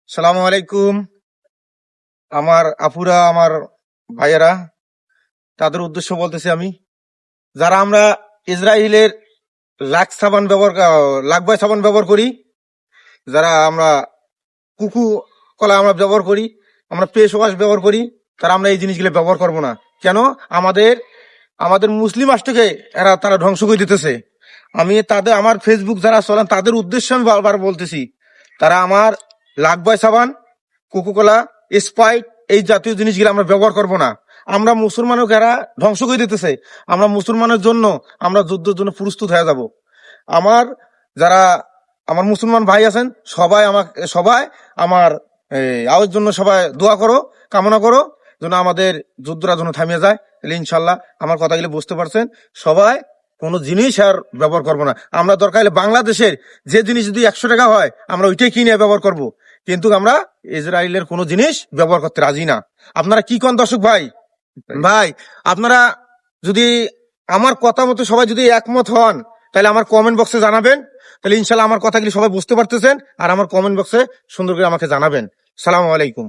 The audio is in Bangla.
সালামু আলাইকুম। আমার আপুরা, আমার ভাইয়েরা, তাদের উদ্দেশ্য বলতেছি আমি, যারা আমরা ইসরায়েলের লাকবাই সাবান ব্যবহার করি, যারা আমরা কুকু কলা আমরা ব্যবহার করি, আমরা ফেস ওয়াশ ব্যবহার করি, তারা আমরা এই জিনিসগুলো ব্যবহার করব না। কেন? আমাদের আমাদের মুসলিম রাষ্ট্রকে তারা ধ্বংস করে দিতেছে। আমার ফেসবুক যারা চলান তাদের উদ্দেশ্যে আমি বারবার বলতেছি, তারা আমার লাকবাই সাবান, কোকোকোলা, স্প্রাইট এই জাতীয় জিনিসগুলো আমরা ব্যবহার করব না। আমরা মুসলমানকে এরা ধ্বংস করে দিতেছে। আমরা মুসলমানের জন্য আমরা যুদ্ধের জন্য প্রস্তুত হয়ে যাব। আমার যারা আমার মুসলমান ভাই আছেন, সবাই আমার আওয়াজ জন্য সবাই দোয়া করো, কামনা করো যেন আমাদের যুদ্ধটা যেন থামিয়ে যায়। তাহলে ইনশাল্লাহ আমার কথাগুলো বুঝতে পারছেন। সবাই কোনো জিনিস আর ব্যবহার করবো না। আমরা দরকার হলে বাংলাদেশের যে জিনিস যদি 100 টাকা হয় আমরা ওইটাই কিনে ব্যবহার করব, কিন্তু আমরা ইসরায়েলের কোনো জিনিস ব্যবহার করতে রাজি না। আপনারা কি কোন দর্শক ভাই? ভাই, আপনারা যদি আমার কথা মতো সবাই যদি একমত হন, তাহলে আমার কমেন্ট বক্সে জানাবেন। তাহলে ইনশাল্লাহ আমার কথাগুলি সবাই বুঝতে পারতেছেন, আর আমার কমেন্ট বক্সে সুন্দর করে আমাকে জানাবেন। সালাম আলাইকুম।